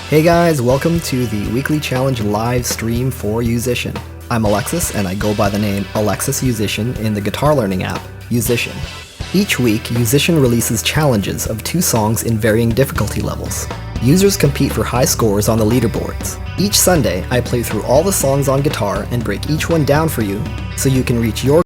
Hey guys, welcome to the weekly challenge live stream for Yousician. I'm Alexis, and I go by the name Alexis Yousician in the guitar learning app, Yousician. Each week, Yousician releases challenges of 2 songs in varying difficulty levels. Users compete for high scores on the leaderboards. Each Sunday, I play through all the songs on guitar and break each one down for you, so you can reach your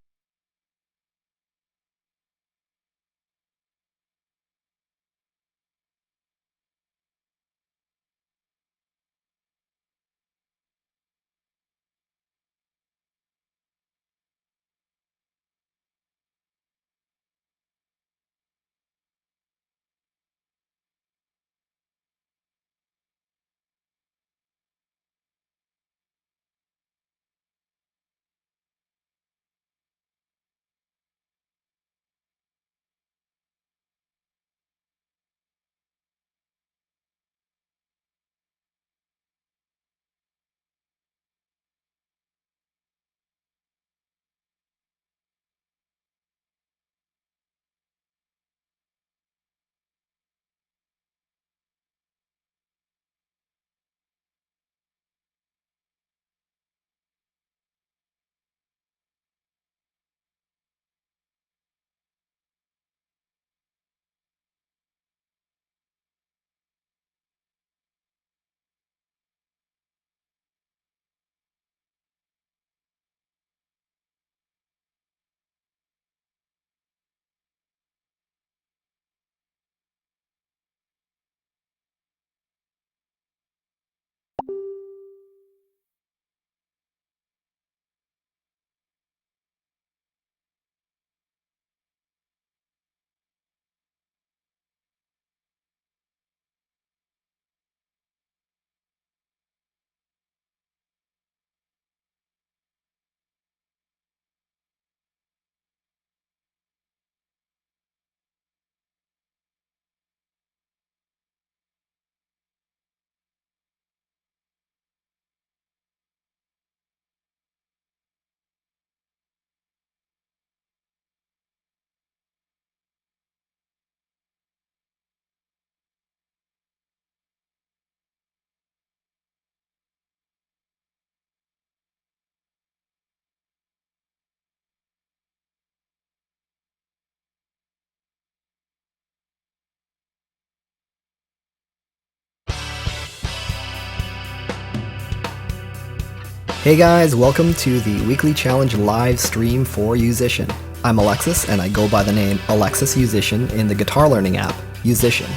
Hey guys, welcome to the weekly challenge live stream for Yousician. I'm Alexis, and I go by the name Alexis Yousician in the guitar learning app, Yousician.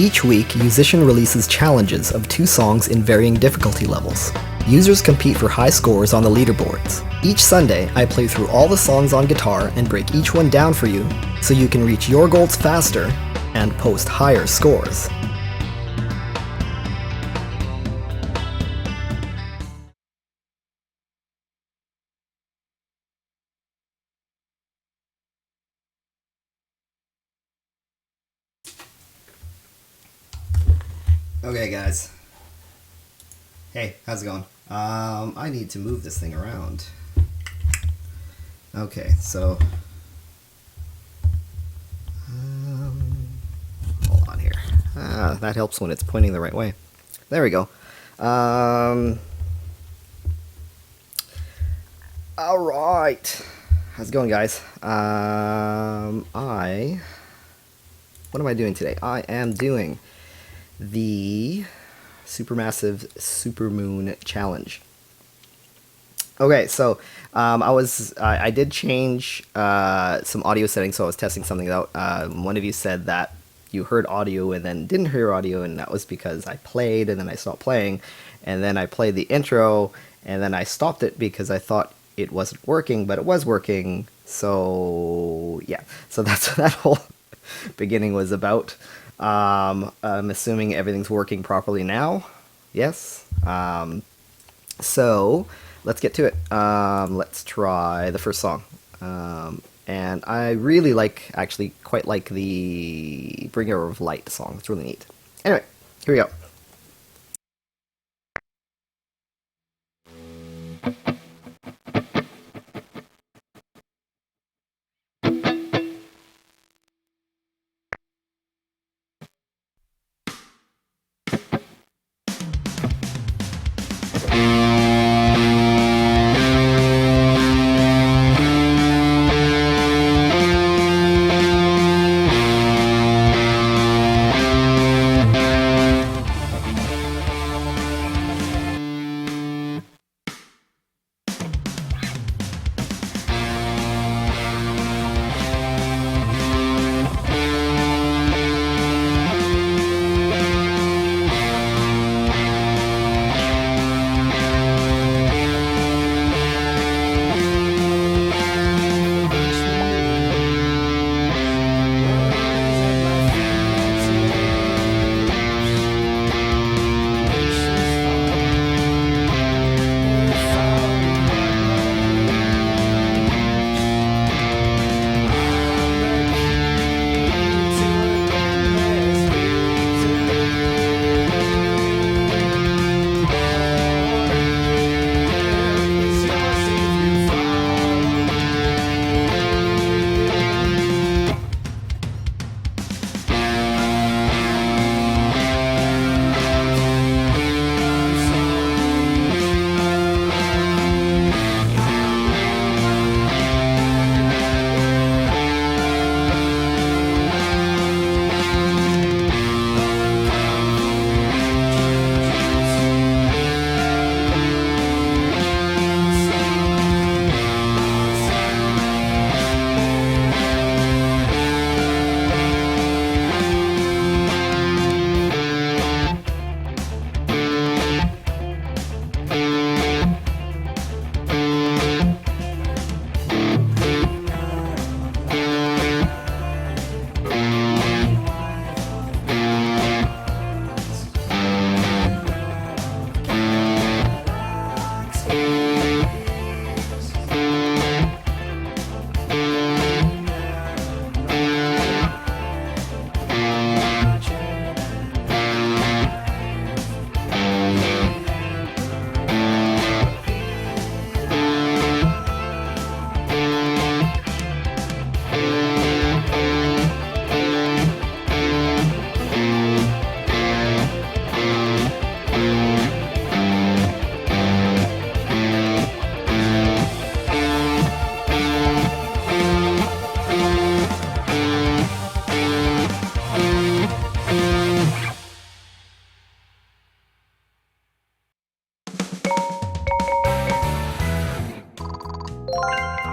Each week, Yousician releases challenges of 2 songs in varying difficulty levels. Users compete for high scores on the leaderboards. Each Sunday, I play through all the songs on guitar and break each one down for you, so you can reach your goals faster and post higher scores. Okay guys. Hey, how's it going? I need to move this thing around. Okay, so hold on here. That helps when it's pointing the right way. There we go. Alright. How's it going, guys? What am I doing today? I am doing the Supermassive Supermoon challenge. Okay, so I did change some audio settings, so I was testing something out. One of you said that you heard audio and then didn't hear audio, and that was because I played and then I stopped playing, and then I played the intro and then I stopped it because I thought it wasn't working, but it was working. So yeah, so that's what that whole beginning was about. I'm assuming everything's working properly now. Yes. So let's get to it. Let's try the first song. And I really quite like the Bringer of Light song. It's really neat. Anyway, here we go.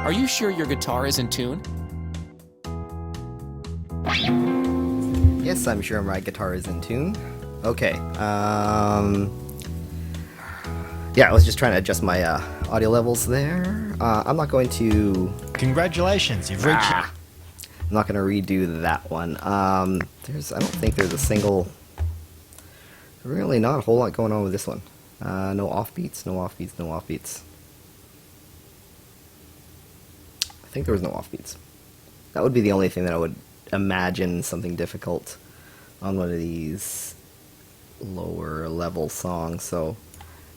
Are you sure your guitar is in tune? Yes, I'm sure my guitar is in tune. Okay, yeah, I was just trying to adjust my audio levels there. I'm not going to... Congratulations, you've reached... I'm not going to redo that one. I don't think there's a single... Really not a whole lot going on with this one. No offbeats, no offbeats, no offbeats. I think there was no offbeats. That would be the only thing that I would imagine something difficult on one of these lower level songs. So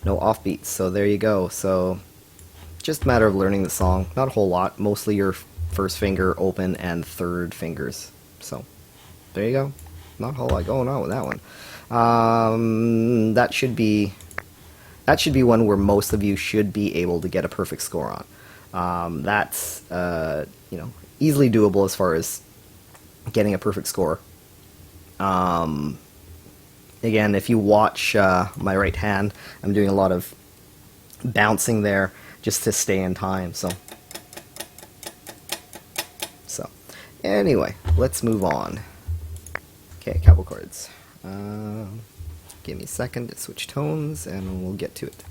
no offbeats. So there you go. So just a matter of learning the song. Not a whole lot. Mostly your first finger open and third fingers. So there you go. Not a whole lot going on with that one. That should be one where most of you should be able to get a perfect score on. That's you know, easily doable as far as getting a perfect score. Again, if you watch my right hand, I'm doing a lot of bouncing there just to stay in time. So anyway, let's move on. Okay, capo chords. Give me a second to switch tones, and we'll get to it.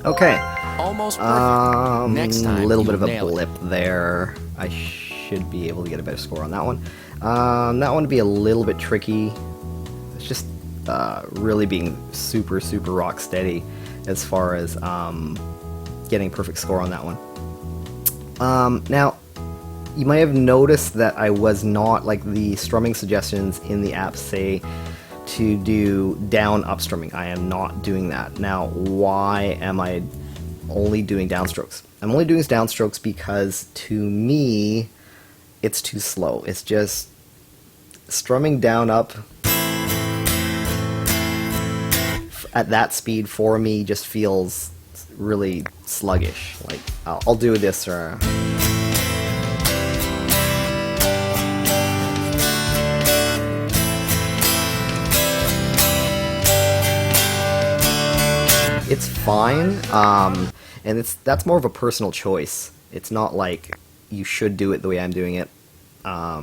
Okay. Almost perfect. Next time, a little bit of a nail it. blip there. I should be able to get a better score on that one. That one would be a little bit tricky. It's just really being super rock steady as far as getting a perfect score on that one. Now, you might have noticed that I was not, like the strumming suggestions in the app say to do down up strumming. I am not doing that. Now, why am I only doing downstrokes? I'm only doing downstrokes because to me, it's too slow. It's just strumming down up at that speed for me just feels really sluggish. Like I'll do this or it's fine, and that's more of a personal choice. It's not like you should do it the way I'm doing it. I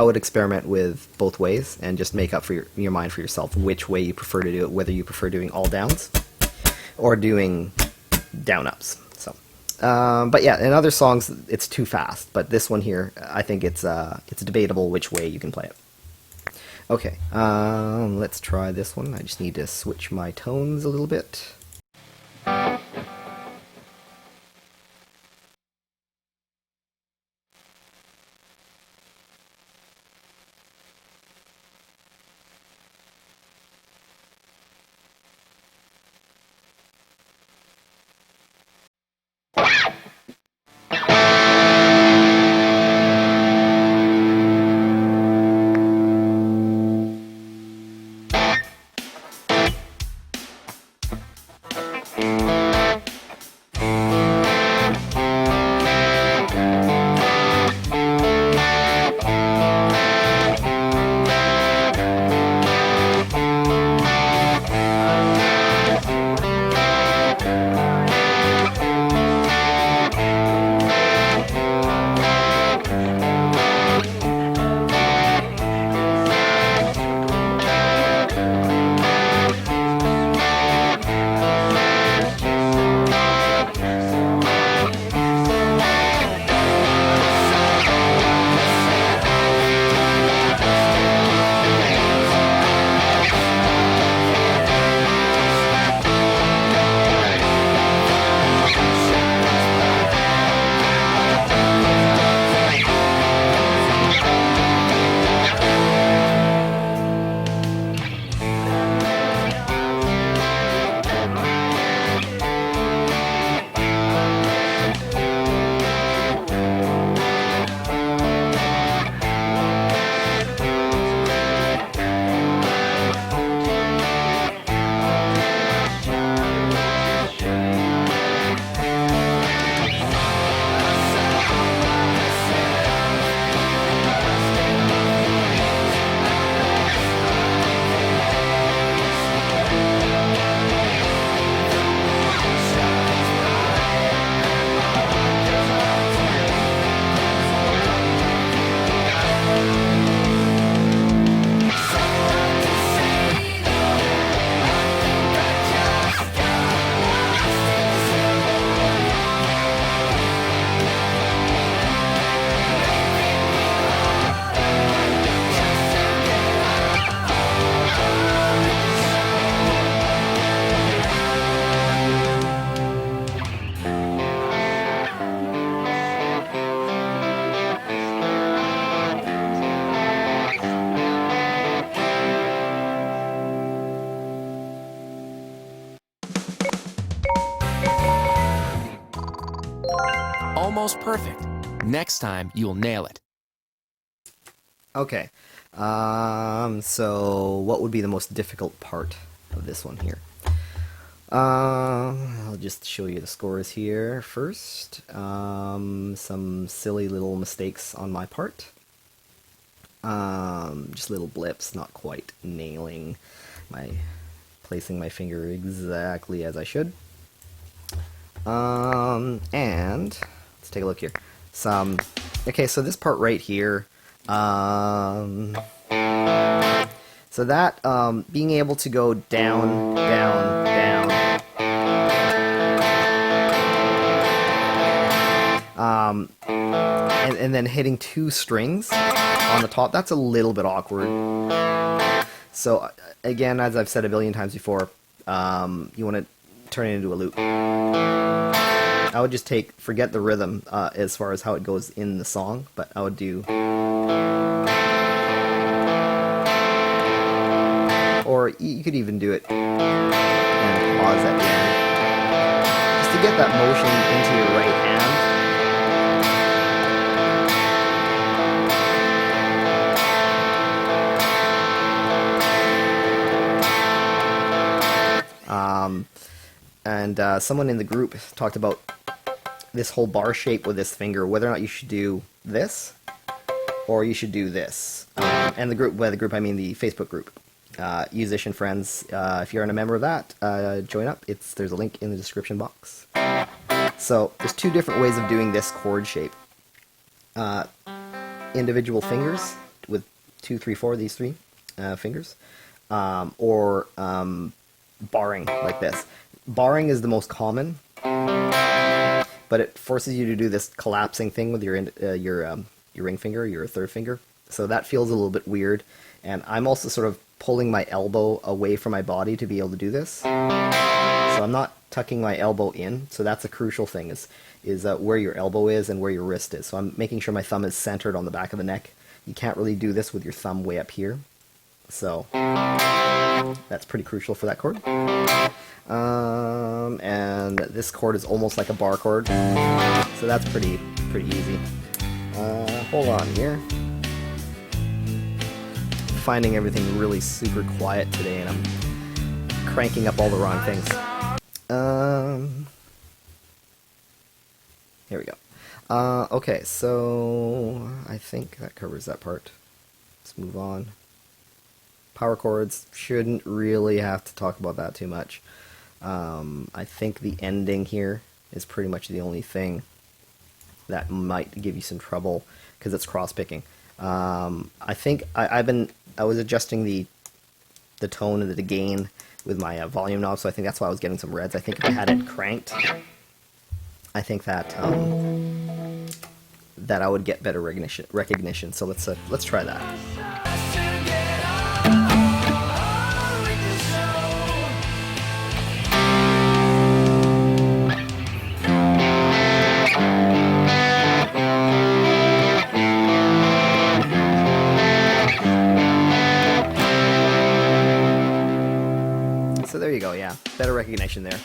would experiment with both ways and just make up for your mind for yourself which way you prefer to do it, whether you prefer doing all downs or doing down ups. So, but yeah, in other songs it's too fast, but this one here, I think it's debatable which way you can play it. Okay, let's try this one. I just need to switch my tones a little bit. Almost perfect. Next time, you'll nail it. Okay, so what would be the most difficult part of this one here? I'll just show you the scores here first. Some silly little mistakes on my part. Just little blips, not quite nailing placing my finger exactly as I should. And let's take a look here. Okay, so this part right here, so that, being able to go down, down, down, and then hitting two strings on the top, that's a little bit awkward. So, again, as I've said a billion times before, you want to turn it into a loop. I would just forget the rhythm as far as how it goes in the song, but I would do... Or you could even do it and pause at the end. Just to get that motion into your right hand. And someone in the group talked about this whole bar shape with this finger, whether or not you should do this or you should do this. And the group, by the group I mean the Facebook group. Yousician friends, if you're a member of that, join up. There's a link in the description box. So there's two different ways of doing this chord shape. Individual fingers with 2, 3, 4, these three fingers, or barring like this. Barring is the most common, but it forces you to do this collapsing thing with your ring finger, your third finger. So that feels a little bit weird, and I'm also sort of pulling my elbow away from my body to be able to do this. So I'm not tucking my elbow in, so that's a crucial thing, is where your elbow is and where your wrist is. So I'm making sure my thumb is centered on the back of the neck. You can't really do this with your thumb way up here. So that's pretty crucial for that chord. And this chord is almost like a bar chord, so that's pretty easy. Hold on here. Finding everything really super quiet today, and I'm cranking up all the wrong things. Here we go. Okay, so I think that covers that part. Let's move on. Power chords, shouldn't really have to talk about that too much. I think the ending here is pretty much the only thing that might give you some trouble, because it's cross-picking. I think I was adjusting the tone and the gain with my volume knob, so I think that's why I was getting some reds. I think if I had it cranked, I think that that I would get better recognition. So let's try that. So there you go, yeah, better recognition there.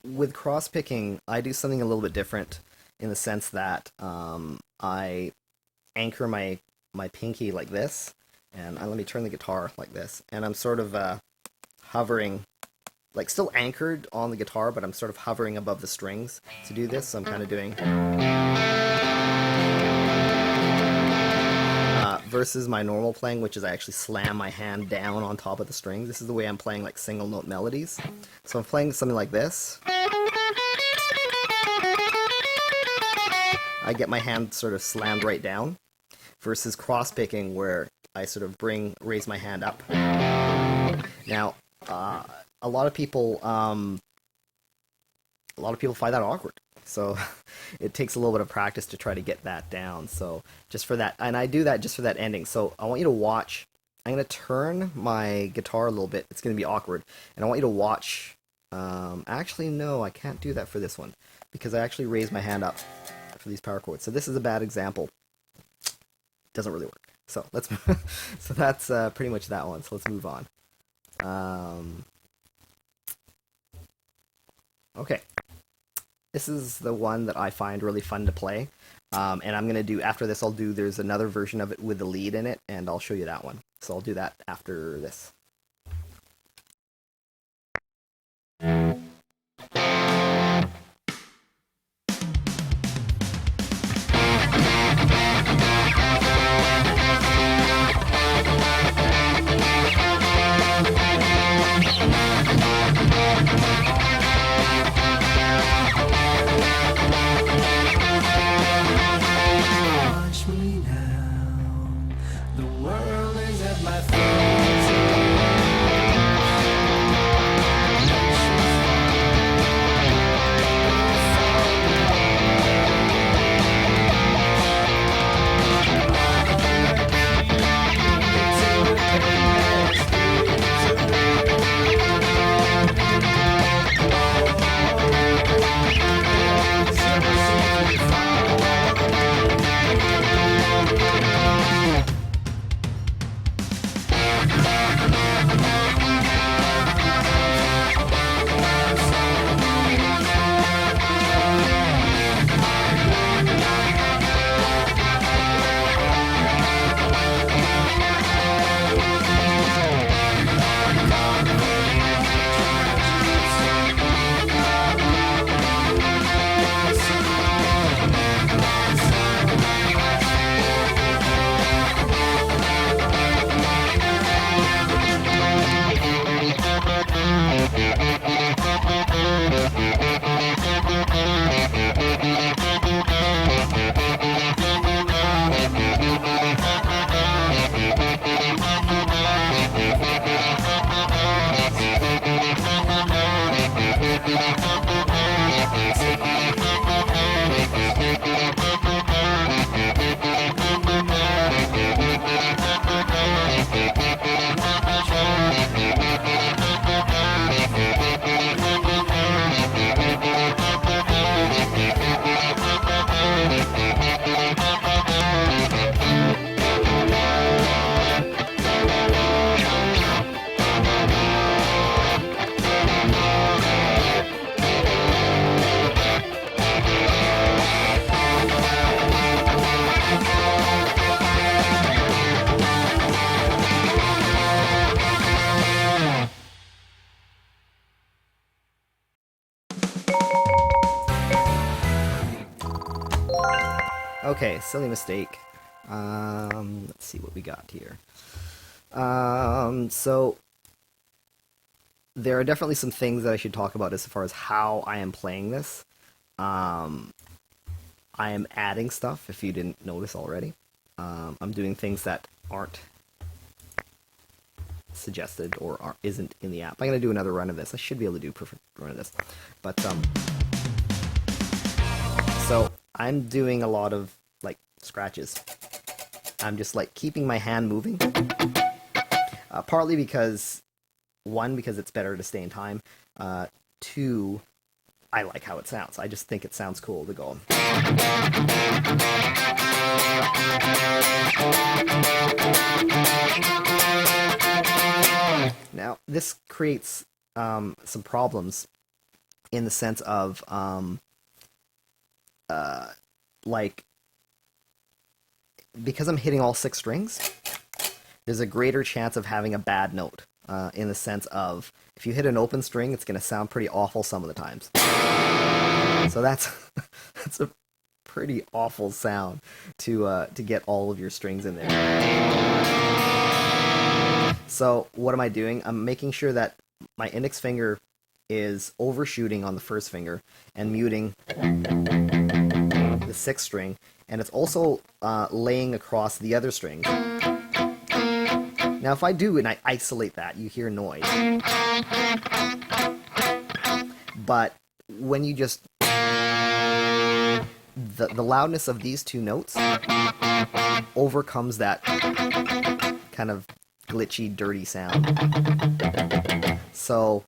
With cross-picking, I do something a little bit different in the sense that I anchor my pinky like this, and let me turn the guitar like this, and I'm sort of hovering, like still anchored on the guitar, but I'm sort of hovering above the strings to do this, so I'm kind of doing... versus my normal playing, which is I actually slam my hand down on top of the strings. This is the way I'm playing like single note melodies. So I'm playing something like this. I get my hand sort of slammed right down, versus cross picking where I sort of raise my hand up. Now, a lot of people find that awkward. So it takes a little bit of practice to try to get that down. So just for that, and I do that just for that ending. So I want you to watch. I'm going to turn my guitar a little bit. It's going to be awkward. And I want you to watch. Actually, no, I can't do that for this one, because I actually raised my hand up for these power chords. So this is a bad example. Doesn't really work. So let's. So that's pretty much that one. So let's move on. Okay. This is the one that I find really fun to play, and I'm going to do, after this, there's another version of it with the lead in it, and I'll show you that one. So I'll do that after this. Watch me now, the world is at my feet. Okay, silly mistake. Let's see what we got here. So there are definitely some things that I should talk about as far as how I am playing this. I am adding stuff, if you didn't notice already. I'm doing things that aren't suggested or isn't in the app. I'm going to do another run of this. I should be able to do a perfect run of this. But, so I'm doing a lot of, like, scratches. I'm just, like, keeping my hand moving. Partly because, one, because it's better to stay in time. Two, I like how it sounds. I just think it sounds cool to go. Now, this creates some problems in the sense of, like, because I'm hitting all 6 strings, there's a greater chance of having a bad note. In the sense of, if you hit an open string, it's going to sound pretty awful some of the times. So that's a pretty awful sound to get all of your strings in there. So what am I doing? I'm making sure that my index finger is overshooting on the first finger and muting the 6th string, and it's also laying across the other strings. Now, if I do and I isolate that, you hear noise. But when you just... The loudness of these 2 notes overcomes that kind of glitchy, dirty sound. So,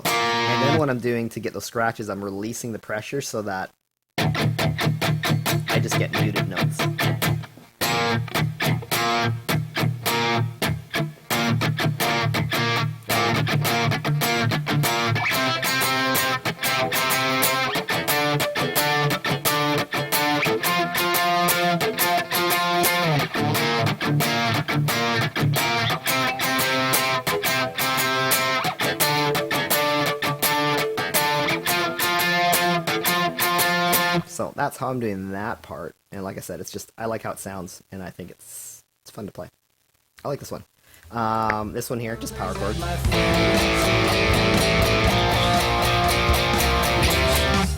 and then what I'm doing to get those scratches, I'm releasing the pressure so that I just get muted notes. So that's how I'm doing that part, and like I said, it's just, I like how it sounds, and I think it's fun to play. I like this one. This one here, just power chords.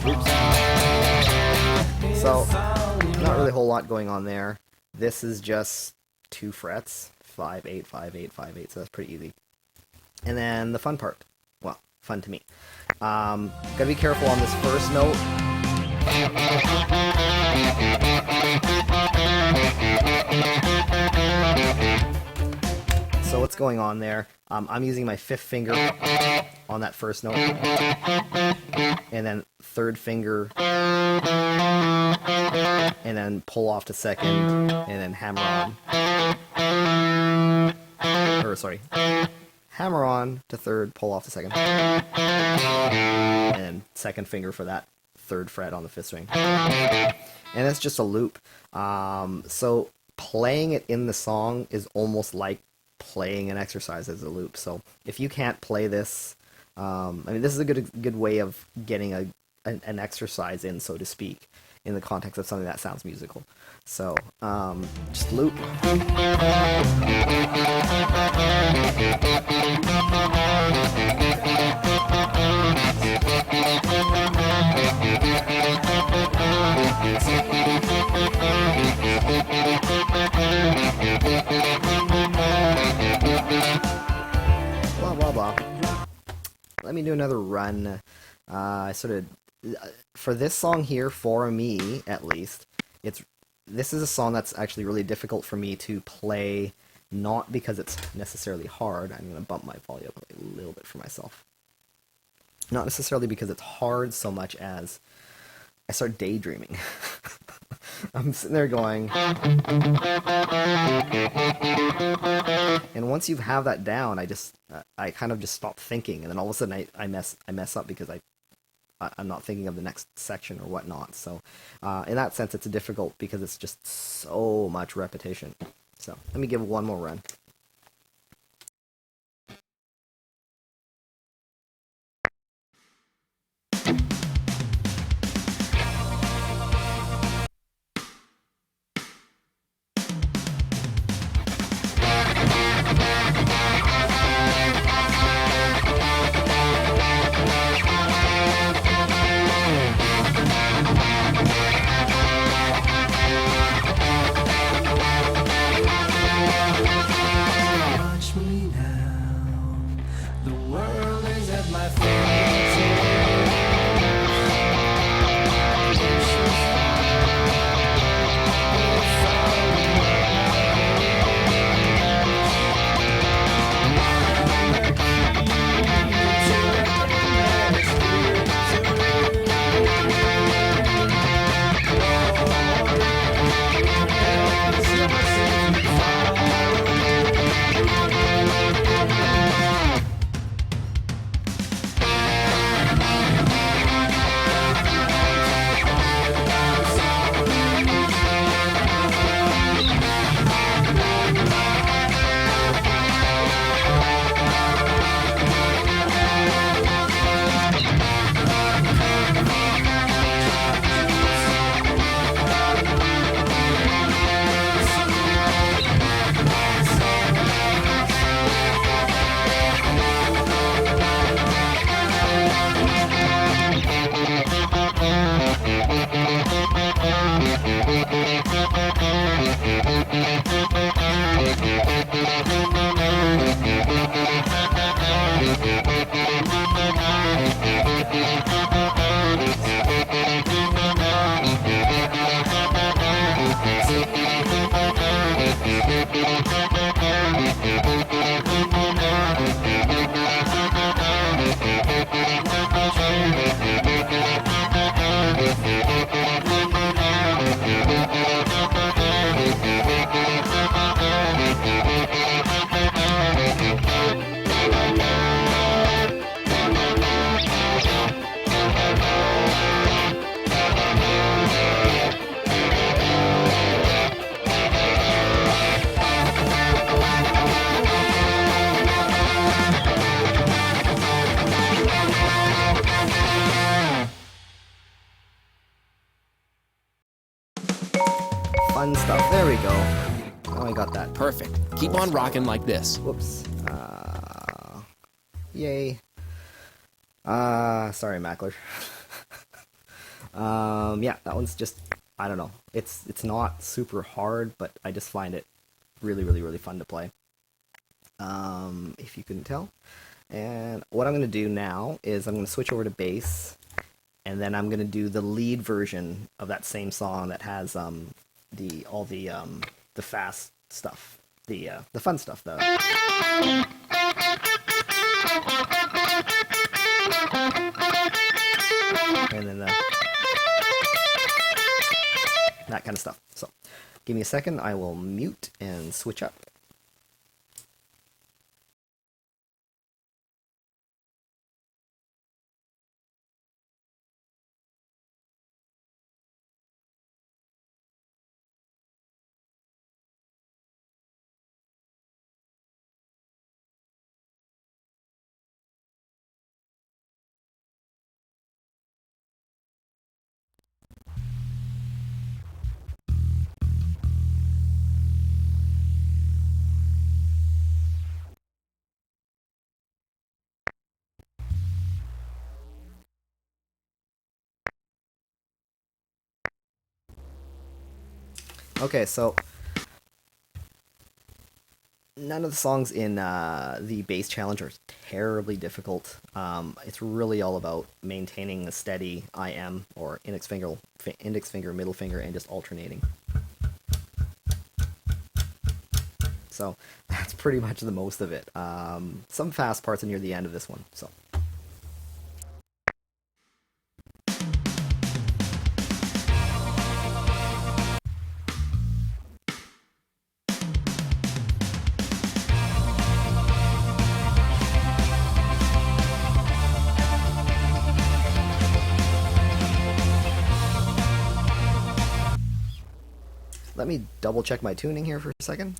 Oops. So, not really a whole lot going on there. This is just 2 frets, 5, 8, 5, 8, 5, 8, so that's pretty easy. And then the fun part. Well, fun to me. Gotta be careful on this first note. So what's going on there? I'm using my 5th finger on that first note, and then 3rd finger, and then pull off to 2nd, and then hammer on. Or sorry, hammer on to 3rd, pull off to 2nd, and then 2nd finger for that 3rd fret on the 5th string, and it's just a loop. So playing it in the song is almost like playing an exercise as a loop. So if you can't play this, I mean, this is a good way of getting an exercise in, so to speak, in the context of something that sounds musical. So just loop. Blah blah blah. Let me do another run. For this song here, for me at least, this is a song that's actually really difficult for me to play, not because it's necessarily hard. I'm going to bump my volume up a little bit for myself. Not necessarily because it's hard so much as I start daydreaming. I'm sitting there going, and once you have that down, I kind of just stop thinking, and then all of a sudden I mess up because I'm not thinking of the next section or whatnot. So in that sense, it's difficult because it's just so much repetition. So let me give one more run. Fun stuff. There we go. Oh, I got that. Perfect. Keep on rocking like this. Whoops. Yay. Sorry, Mackler. Yeah, that one's just, I don't know. It's not super hard, but I just find it really, really, really fun to play. If you couldn't tell. And what I'm going to do now is I'm going to switch over to bass, and then I'm going to do the lead version of that same song that has all the fast stuff, the fun stuff, and then that kind of stuff. So, give me a second. I will mute and switch up. Okay, so none of the songs in the bass challenge are terribly difficult. It's really all about maintaining a steady IM, or index finger, middle finger, and just alternating. So that's pretty much the most of it. Some fast parts near the end of this one. So. Let me double check my tuning here for a second.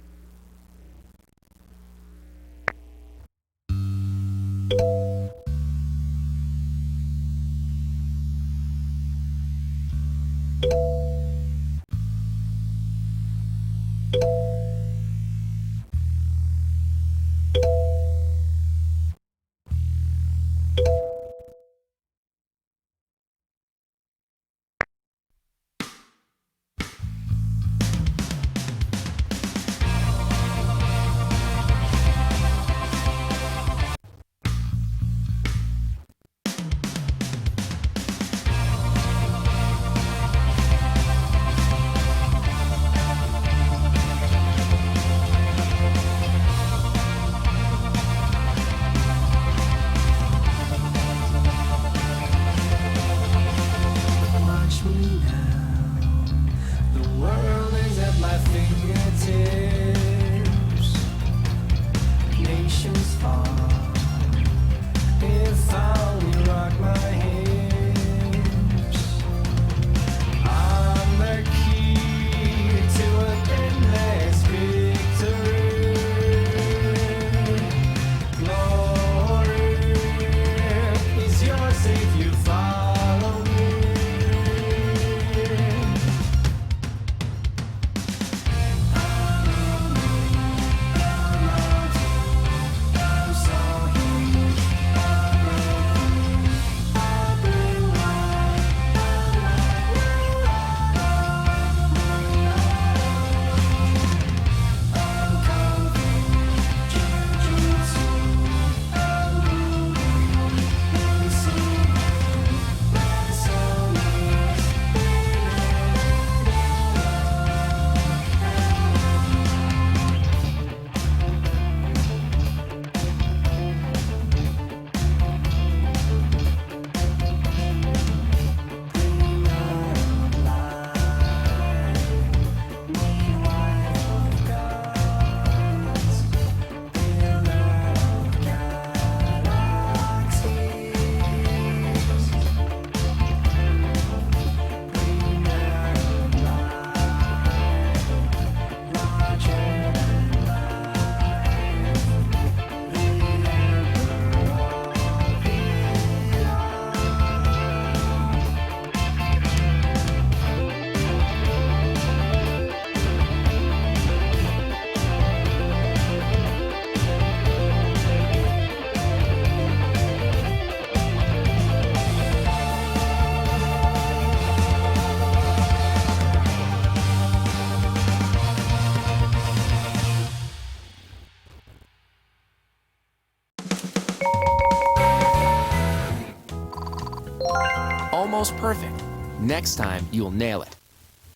almost perfect. Next time, you'll nail it.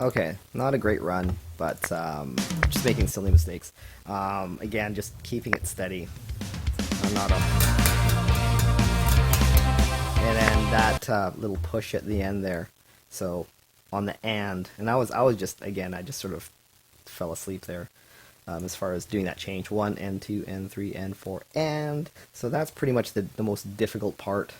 Okay, not a great run, but just making silly mistakes. Again, just keeping it steady. I'm not on. And then that little push at the end there. So on the and I was just, again, I just sort of fell asleep there. As far as doing that change, 1 and 2 and 3 and 4 and so that's pretty much the most difficult part,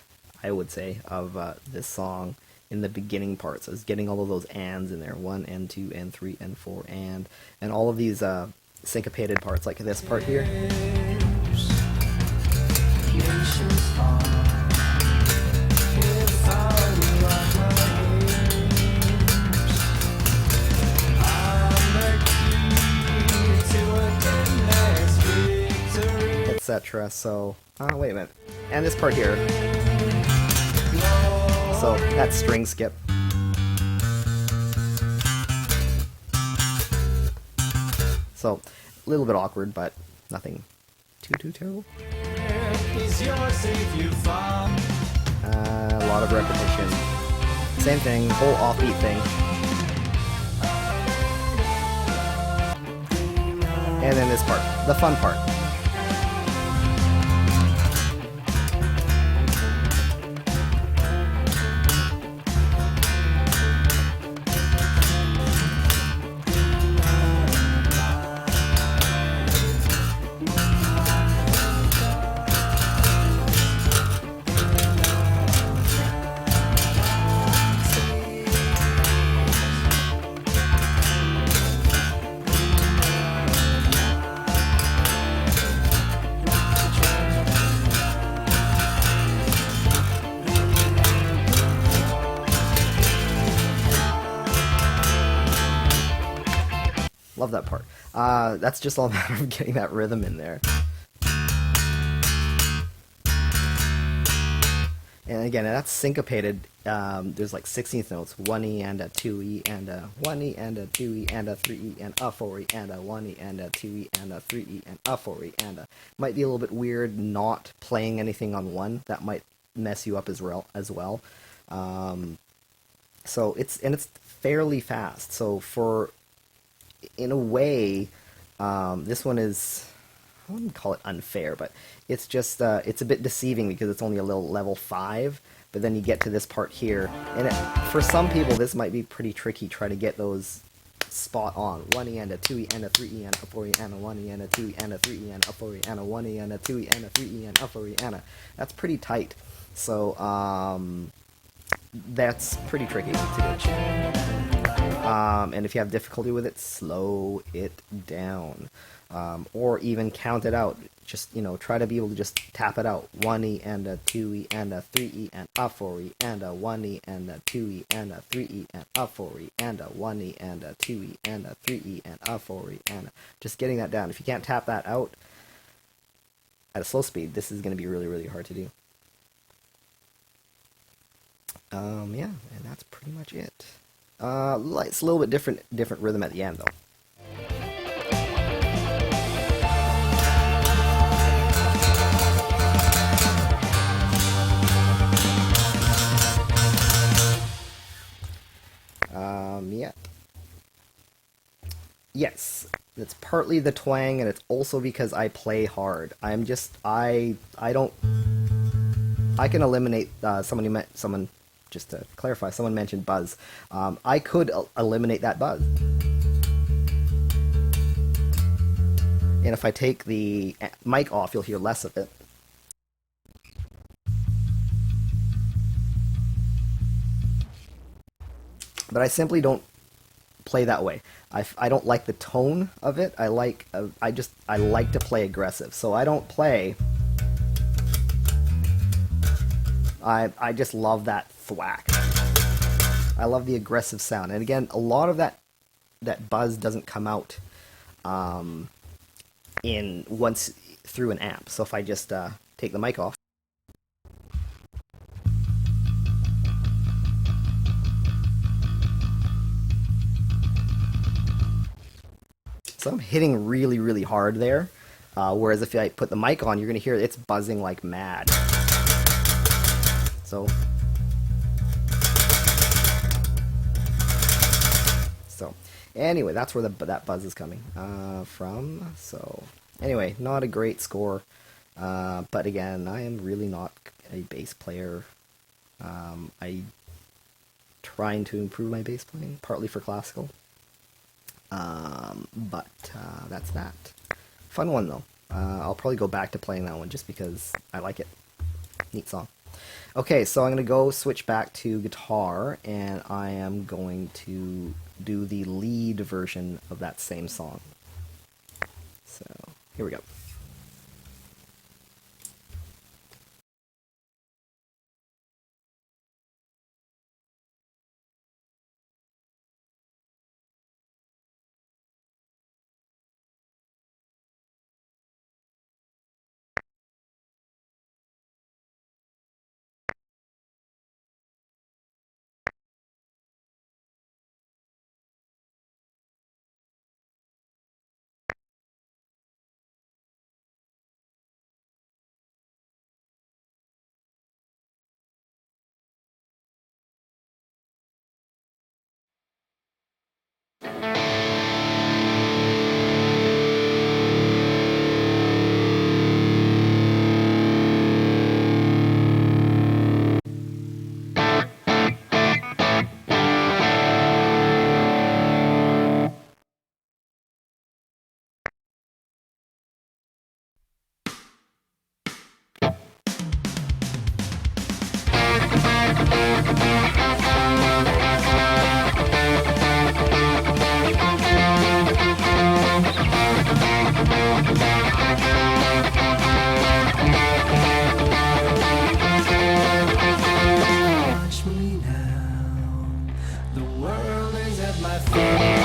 I would say, of this song in the beginning parts. So it's getting all of those ands in there, 1 and 2 and 3 and 4 and all of these syncopated parts, like this part here. Etc. So, wait a minute. And this part here. So, that string skip. So, a little bit awkward, but nothing too terrible. A lot of repetition. Same thing, whole offbeat thing. And then this part, the fun part. Love that part. That's just all a matter of getting that rhythm in there. And again, that's syncopated. There's like 16th notes, 1E and a 2E and a 1E and a 2E and a 3E and a 4E and a 1E and a 2E and a 3E and a 4E and a. Might be a little bit weird not playing anything on 1. That might mess you up as well. So it's fairly fast. So in a way, this one is, I wouldn't call it unfair, but it's just, it's a bit deceiving because it's only a little level 5, but then you get to this part here, and for some people this might be pretty tricky, try to get those spot on. 1E and a 2E and a 3E and a 4E and a 1E and a 2E and a 3E and a 4E and a 1E and a 2E and a 3E and a 4E and a. That's pretty tight. So, that's pretty tricky to do. And if you have difficulty with it, slow it down, or even count it out. Just, try to be able to just tap it out. 1E and a 2E and a 3E and a 4E and a 1E and a 2E and a 3E and a 4E and a 1E and a 2E and a 3E and a 4E and a. Just getting that down. If you can't tap that out at a slow speed, this is going to be really, really hard to do. Yeah, and that's pretty much it. It's a little bit different rhythm at the end, though. Yeah. Yes, it's partly the twang, and it's also because I play hard. I don't. I can eliminate someone. Just to clarify, someone mentioned buzz. I could eliminate that buzz. And if I take the mic off, you'll hear less of it. But I simply don't play that way. I don't like the tone of it. I like to play aggressive. So I don't play. I just love that thwack. I love the aggressive sound. And again, a lot of that buzz doesn't come out once through an amp. So if I just take the mic off. So I'm hitting really, really hard there. Whereas if I put the mic on, you're going to hear it's buzzing like mad. So Anyway, that's where that buzz is coming from. So, anyway, not a great score. But again, I am really not a bass player. I trying to improve my bass playing, partly for classical. But that's that. Fun one though. I'll probably go back to playing that one just because I like it. Neat song. Okay, so I'm going to go switch back to guitar, and I am going to do the lead version of that same song. So, here we go. Watch me now. The world is at my feet.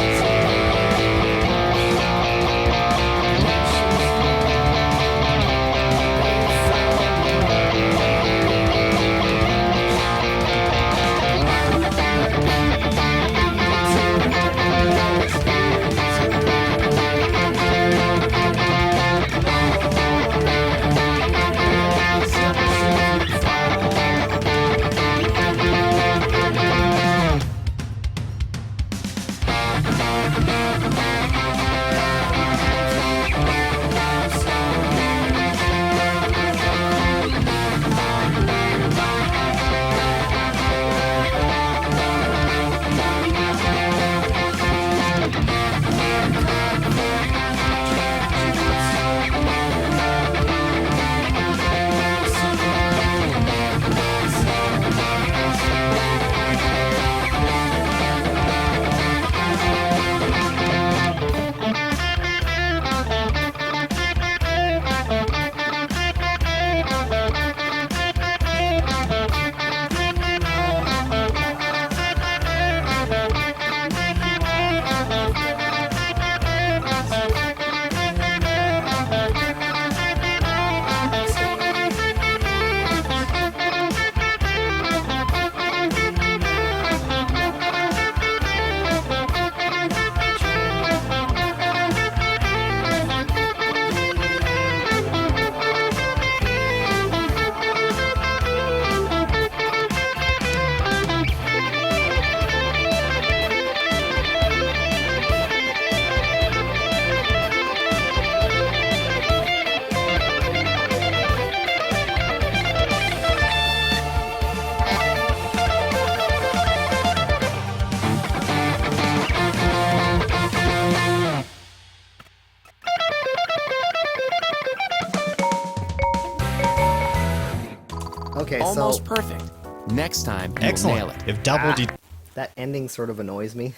Okay, Almost so perfect. Next time, you'll nail Excellent. it. If double D that ending sort of annoys me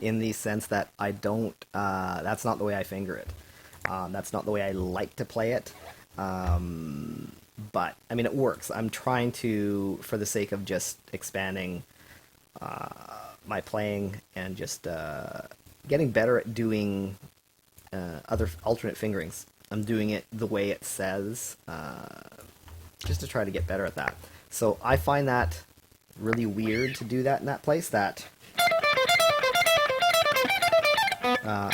in the sense that I don't, that's not the way I finger it. That's not the way I like to play it. But, I mean, it works. I'm trying to, for the sake of just expanding my playing and just getting better at doing other alternate fingerings. I'm doing it the way it says, just to try to get better at that. So I find that really weird to do that in that place. That I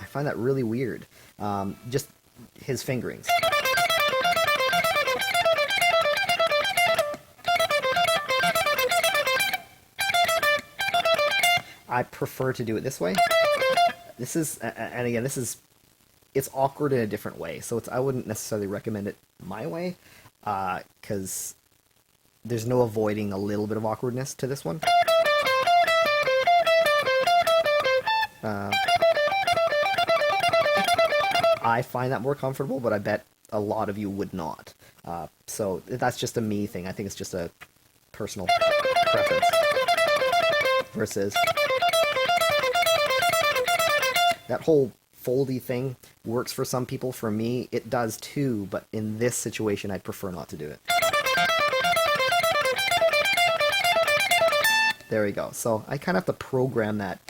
find that really weird. Just his fingerings. I prefer to do it this way. This is, and again, it's awkward in a different way, so I wouldn't necessarily recommend it my way, because there's no avoiding a little bit of awkwardness to this one. I find that more comfortable, but I bet a lot of you would not. So that's just a me thing. I think it's just a personal preference. Versus that whole foldy thing works for some people. For me, it does too, but in this situation, I'd prefer not to do it. There we go. So I kind of have to program that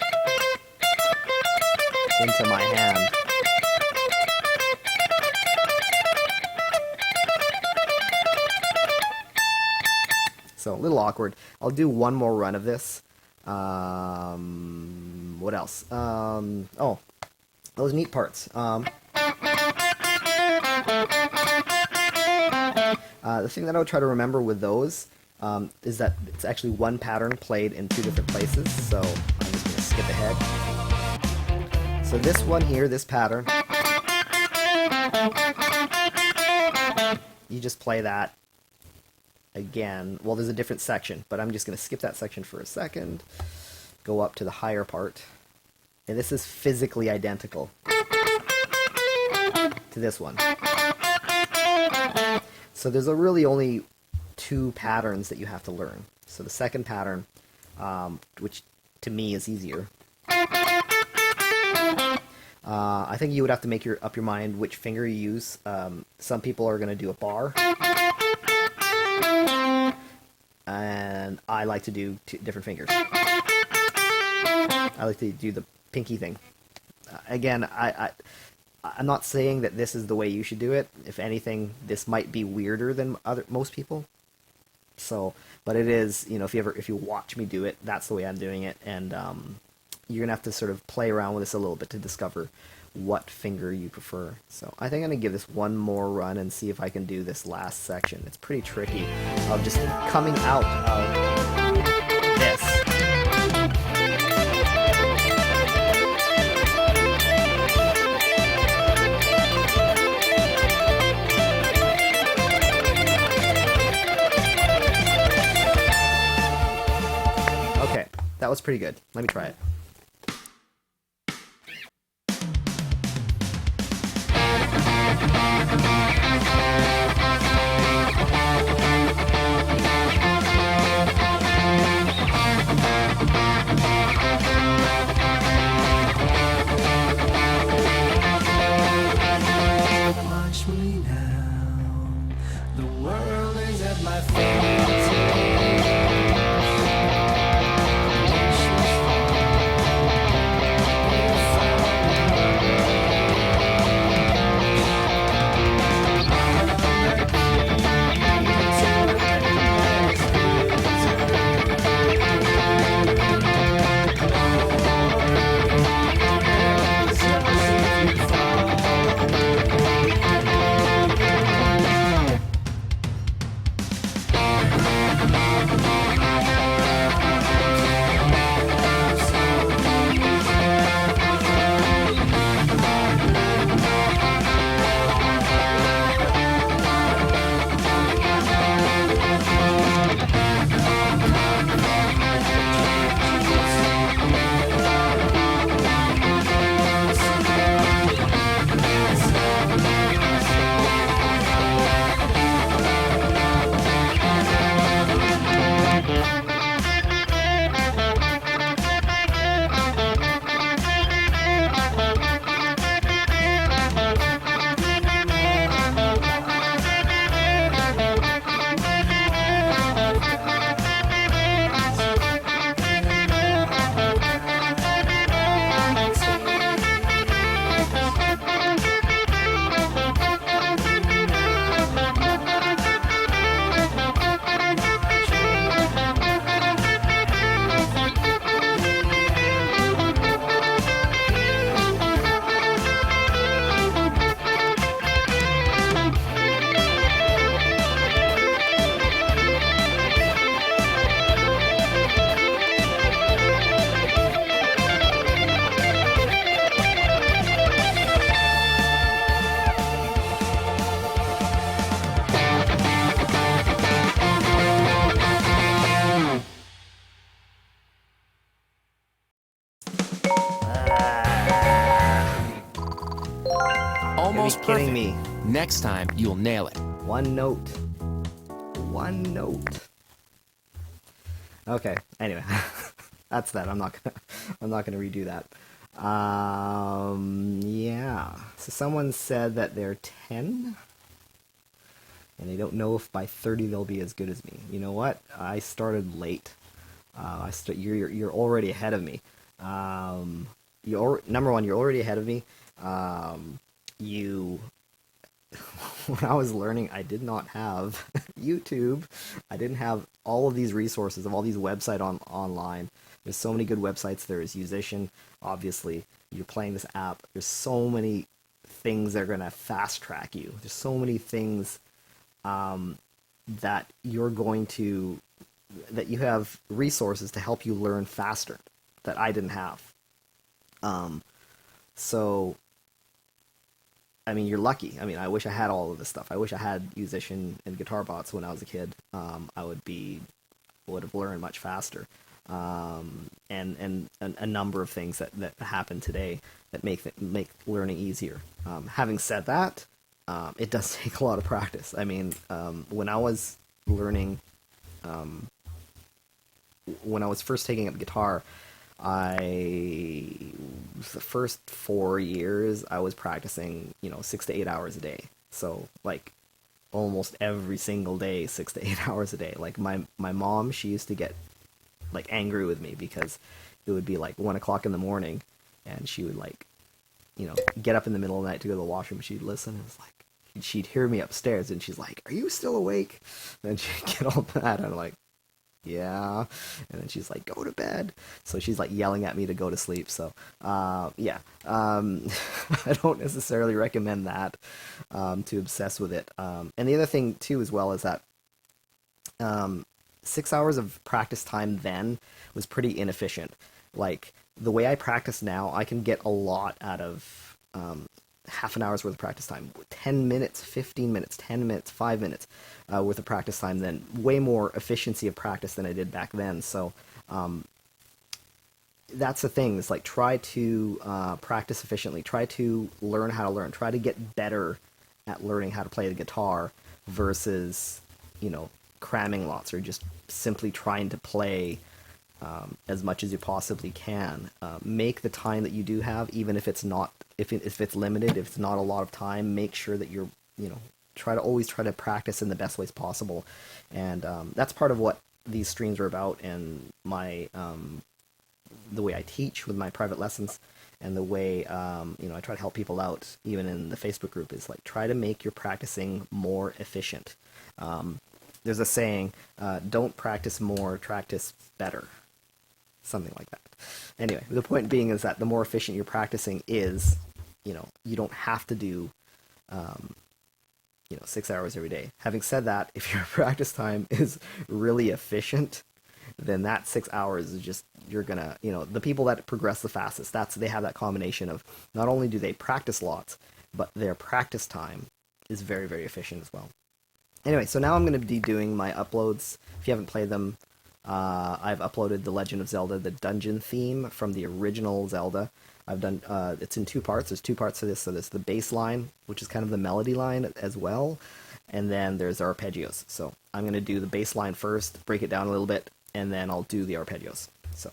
into my hand. So a little awkward. I'll do one more run of this. What else? Oh, those neat parts. The thing that I would try to remember with those is that it's actually one pattern played in two different places. So I'm just going to skip ahead. So this one here, this pattern, you just play that again. Well, there's a different section, but I'm just going to skip that section for a second, go up to the higher part, and this is physically identical to this one. So there's really only two patterns that you have to learn. So the second pattern, which to me is easier, I think you would have to make up your mind which finger you use. Some people are going to do a bar, and I like to do different fingers. I like to do the pinky thing. Again, I'm not saying that this is the way you should do it. If anything, this might be weirder than most people. So, but it is, you know, if you watch me do it, that's the way I'm doing it, and you're gonna have to sort of play around with this a little bit to discover what finger you prefer. So I think I'm gonna give this one more run and see if I can do this last section. It's pretty tricky of just coming out of this. Okay, that was pretty good. Let me try it. Watch me now. The world is at my fingertips. Wish was far. almost kidding perfect. me? Next time, you'll nail it. One note. One note. Okay. Anyway, that's that. I'm not gonna redo that. Yeah. So someone said that they're 10, and they don't know if by 30 they'll be as good as me. You know what? I started late. You're already ahead of me. Number one, you're already ahead of me. You when I was learning, I did not have YouTube. I didn't have all of these resources of all these websites online. There's so many good websites. There is Yousician, obviously. You're playing this app. There's so many things that are going to fast track you. There's so many things that that you have resources to help you learn faster that I didn't have. So I mean, you're lucky. I mean, I wish I had all of this stuff. I wish I had Yousician and guitar bots when I was a kid. I would have learned much faster. And a number of things that happen today that make learning easier. Having said that, it does take a lot of practice. I mean, when I was learning, when I was first taking up guitar, the first 4 years I was practicing, 6 to 8 hours a day. So like almost every single day, 6 to 8 hours a day. Like my mom, she used to get like angry with me because it would be like 1 o'clock in the morning, and she would like, get up in the middle of the night to go to the washroom. She'd listen, and it's like she'd hear me upstairs, and she's like, "Are you still awake?" And then she'd get all mad, and I'm like, "Yeah," and then she's like, "Go to bed." So she's like yelling at me to go to sleep. So yeah, I don't necessarily recommend that, to obsess with it. And the other thing too as well is that 6 hours of practice time then was pretty inefficient. Like the way I practice now, I can get a lot out of half an hour's worth of practice time. 10 minutes, 15 minutes, 10 minutes, 5 minutes worth of practice time, then way more efficiency of practice than I did back then. So that's the thing. It's like try to practice efficiently. Try to learn how to learn. Try to get better at learning how to play the guitar versus, cramming lots or just simply trying to play as much as you possibly can. Make the time that you do have, even if it's not, if it's limited, if it's not a lot of time, make sure that you're, always try to practice in the best ways possible. And that's part of what these streams are about, and my the way I teach with my private lessons, and the way I try to help people out, even in the Facebook group, is like try to make your practicing more efficient. There's a saying, don't practice more, practice better. Something like that. Anyway, the point being is that the more efficient your practicing is, you don't have to do, 6 hours every day. Having said that, if your practice time is really efficient, then that 6 hours is just, you're gonna, the people that progress the fastest, they have that combination of not only do they practice lots, but their practice time is very, very efficient as well. Anyway, so now I'm going to be doing my uploads. If you haven't played them, I've uploaded the Legend of Zelda, the dungeon theme from the original Zelda. I've done, it's in 2 parts. There's 2 parts to this. So there's the bass line, which is kind of the melody line as well. And then there's arpeggios. So I'm going to do the bass line first, break it down a little bit, and then I'll do the arpeggios. So.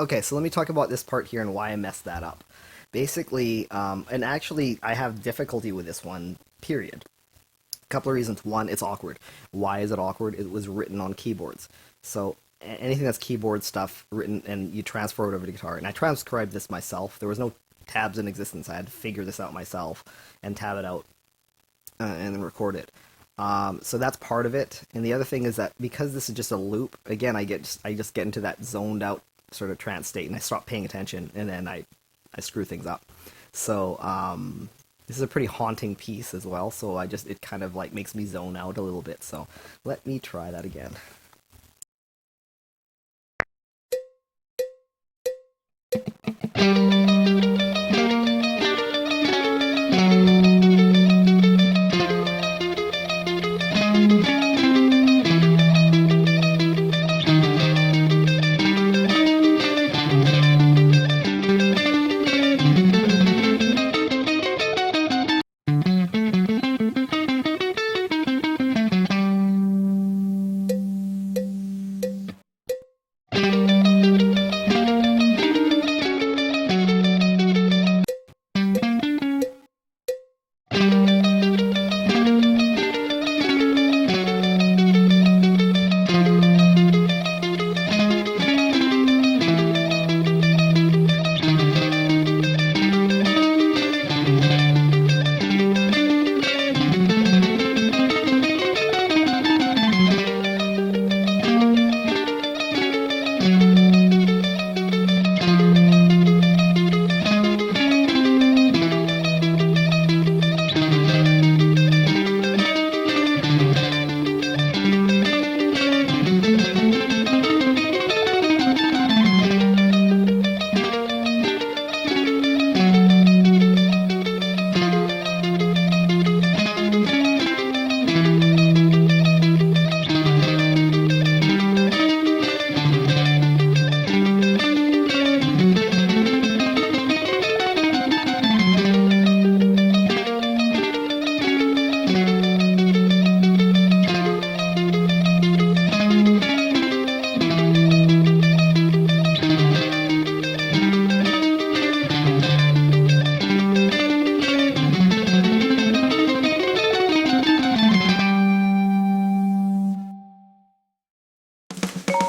Okay, so let me talk about this part here and why I messed that up. Basically, and actually, I have difficulty with this one, period. A couple of reasons. One, it's awkward. Why is it awkward? It was written on keyboards. So anything that's keyboard stuff written, and you transfer it over to guitar. And I transcribed this myself. There was no tabs in existence. I had to figure this out myself and tab it out. and then record it. So that's part of it. And the other thing is that because this is just a loop, again, I just get into that zoned out sort of trance state, and I stop paying attention, and then I screw things up. So this is a pretty haunting piece as well. So it kind of like makes me zone out a little bit. So let me try that again.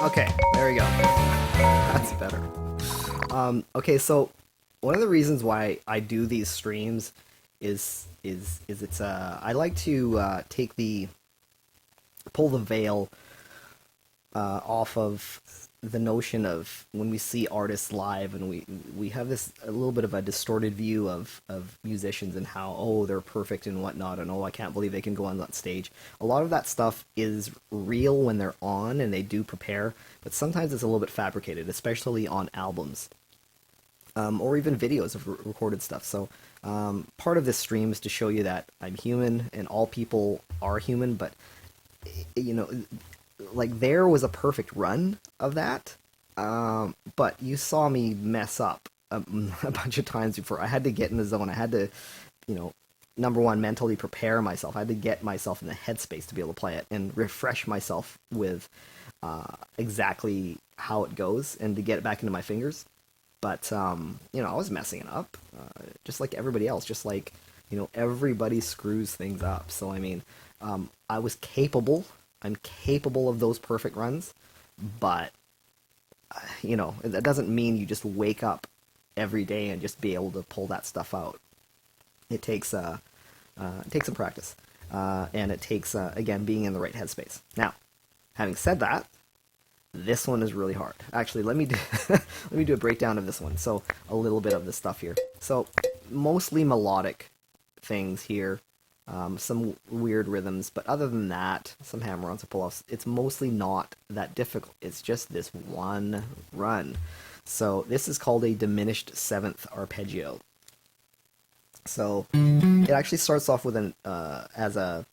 Okay, there we go. That's better. Okay, so one of the reasons why I do these streams is it's I like to pull the veil off of the notion of when we see artists live, and we have this a little bit of a distorted view of musicians and how, oh, they're perfect and whatnot, and oh, I can't believe they can go on that stage. A lot of that stuff is real when they're on and they do prepare, but sometimes it's a little bit fabricated, especially on albums. Or even videos of recorded stuff. So part of this stream is to show you that I'm human and all people are human, but you know, like there was a perfect run of that, but you saw me mess up a bunch of times before. I had to get in the zone. I had to, number one, mentally prepare myself. I had to get myself in the headspace to be able to play it and refresh myself with exactly how it goes and to get it back into my fingers. But, I was messing it up, just like everybody else, just like, everybody screws things up. So, I mean, I was capable. I'm capable of those perfect runs, but, that doesn't mean you just wake up every day and just be able to pull that stuff out. It takes some practice, and it takes, again, being in the right headspace. Now, having said that, this one is really hard. Actually, let me do a breakdown of this one. So a little bit of the stuff here. So mostly melodic things here, some weird rhythms, but other than that, some hammer-ons and pull-offs. It's mostly not that difficult. It's just this one run. So this is called a diminished seventh arpeggio. So it actually starts off with an as a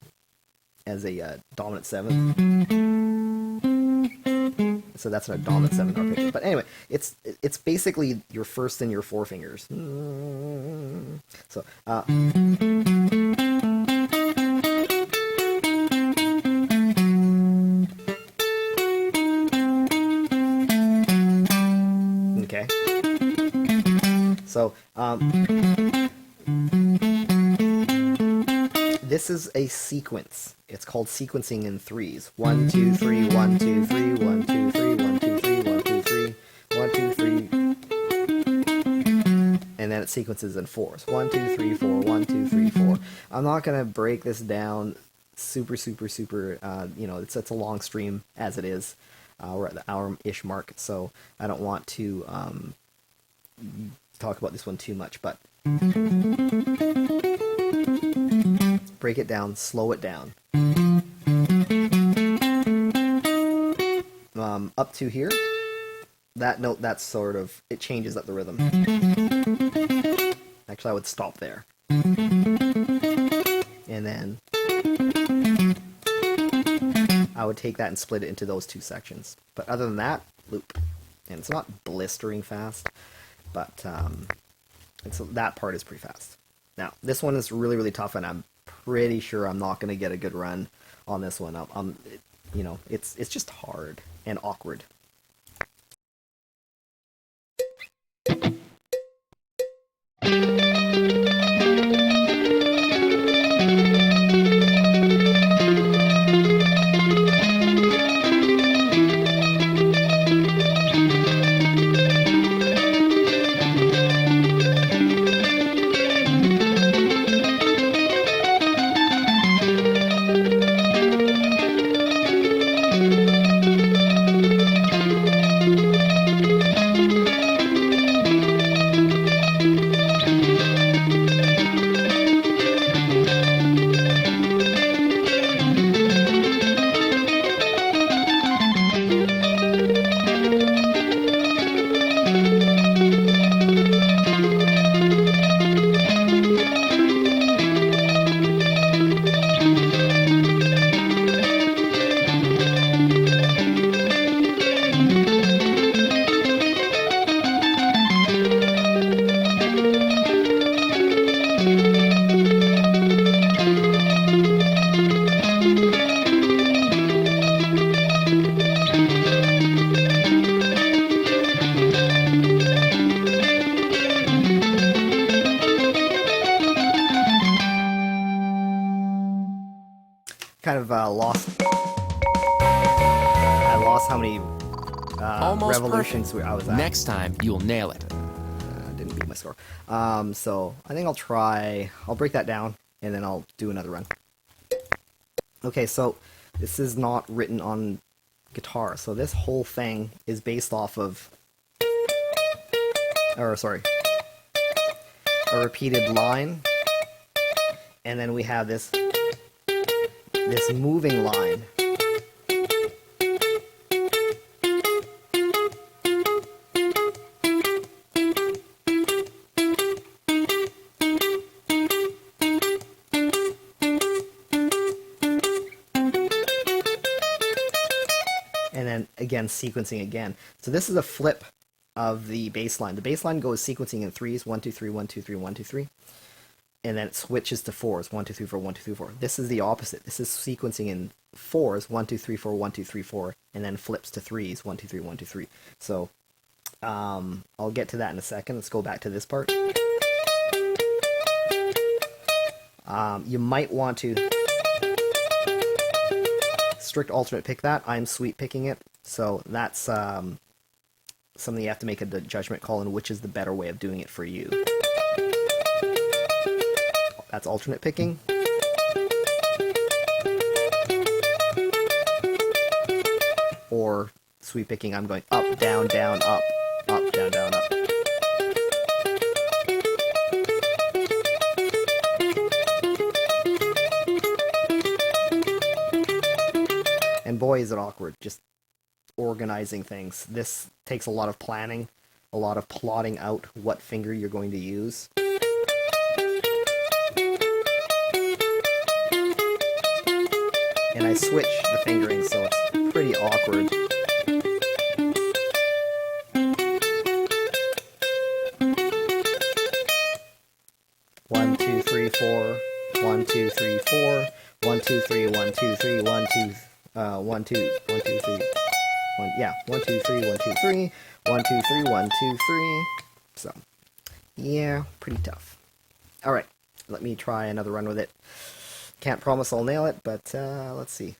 dominant seventh. So that's a dominant seventh arpeggio. But anyway, it's basically your first and your four fingers. So okay. So this is a sequence. It's called sequencing in threes. 1, 2, 3, 1, 2, 3, 1, 2, 3, 1, 2, 3, 1, 2, 3, 1, 2, 3. And then it sequences in fours. 1, 2, 3, 4, 1, 2, 3, 4. I'm not going to break this down super, you know, it's a long stream as it is. We're at the hour-ish mark, so I don't want to talk about this one too much, but break it down, slow it down. Up to here, that note, that's sort of, it changes up the rhythm. Actually, I would stop there. And then I would take that and split it into those two sections. But other than that, loop. And it's not blistering fast, but that part is pretty fast. Now, this one is really, really tough, and I'm pretty sure I'm not going to get a good run on this one. You know, it's just hard and awkward. Kind of lost. I lost how many Almost revolutions perfect. I was at. Next time, you'll nail it. Didn't beat my score. So I think I'll break that down, and then I'll do another run. Okay, so this is not written on guitar, so this whole thing is based off of, a repeated line, and then we have this moving line. And then again, sequencing again. So this is a flip of the bass line. The bass line goes sequencing in threes, 1, 2, 3, 1, 2, 3, 1, 2, 3. And then it switches to fours, 1, 2, 3, 4, 1, 2, 3, 4. This is the opposite. This is sequencing in fours, 1, 2, 3, 4, 1, 2, 3, 4, and then flips to threes, 1, 2, 3, 1, 2, 3. So I'll get to that in a second. Let's go back to this part. You might want to strict alternate pick that. I'm sweep picking it, so that's something you have to make a judgment call on which is the better way of doing it for you. That's alternate picking. Or sweep picking, I'm going up, down, down, up, down, down, up. And boy, is it awkward, just organizing things. This takes a lot of planning, a lot of plotting out what finger you're going to use. And I switch the fingering, so it's pretty awkward. One, two, three, four. 1, 2, 3, 4. 1, 2, 3, 1, 2, 3, 1, 2, 1, 2, 1, 2, 3. 1, yeah, 1, 2, 3, 1, 2, 3. 1, 2, 3, 1, 2, 3. So, yeah, pretty tough. Alright, let me try another run with it. Can't promise I'll nail it, but let's see.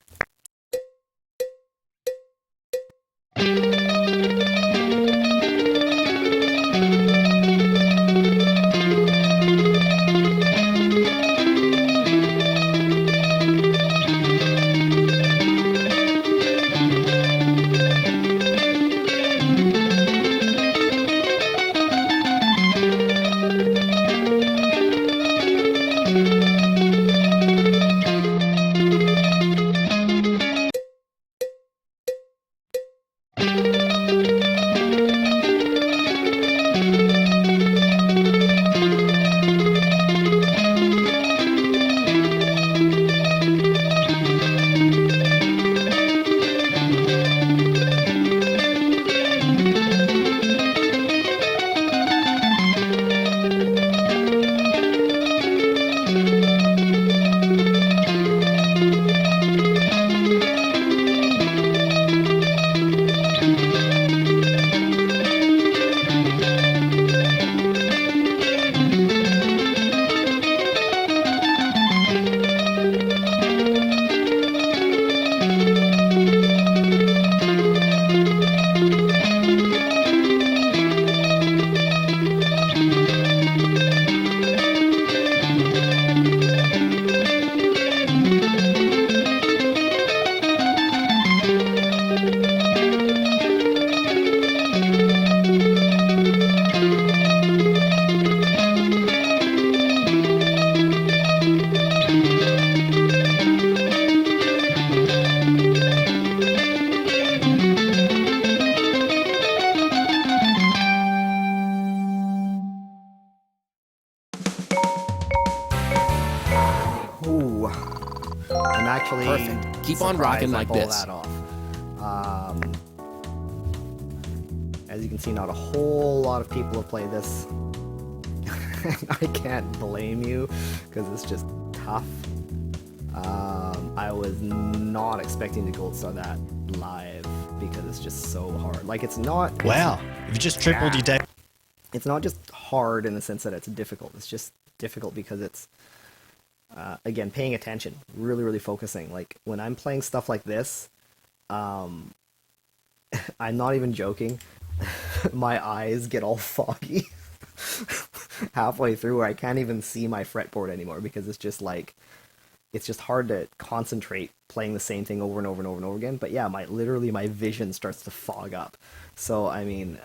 I'm actually Perfect. Keep on surprised rocking I like pulled this. that off. As you can see, not a whole lot of people have played this. I can't blame you, because it's just tough. I was not expecting to gold star that live, because it's just so hard. Like, it's not... Wow, you've just tripled your day. It's not just hard in the sense that it's difficult. It's just difficult because it's, again, paying attention, really, really focusing. Like, when I'm playing stuff like this, I'm not even joking. My eyes get all foggy halfway through, where I can't even see my fretboard anymore, because it's just like, it's just hard to concentrate playing the same thing over and over and over and over again. But yeah, literally my vision starts to fog up. So I mean,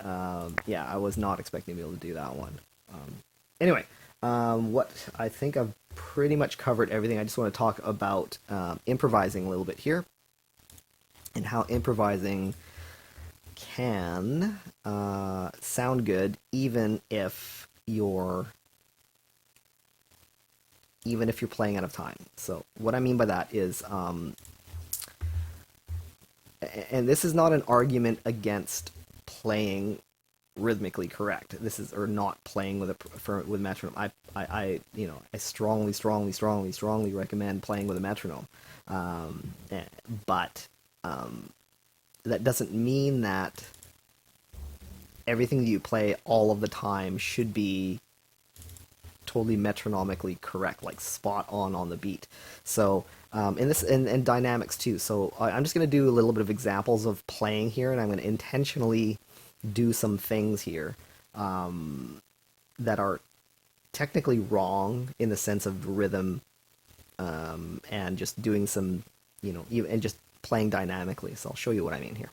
yeah, I was not expecting to be able to do that one. Anyway, what I think I've pretty much covered everything. I just want to talk about improvising a little bit here, and how improvising can sound good even if you're playing out of time. So what I mean by that is, and this is not an argument against playing rhythmically correct. This is, or not playing with with metronome. I strongly recommend playing with a metronome. But that doesn't mean that everything that you play all of the time should be totally metronomically correct, like spot on the beat. So in this, and dynamics too. So I'm just going to do a little bit of examples of playing here, and I'm going to intentionally do some things here that are technically wrong in the sense of rhythm, and just doing some, and just playing dynamically. So I'll show you what I mean here.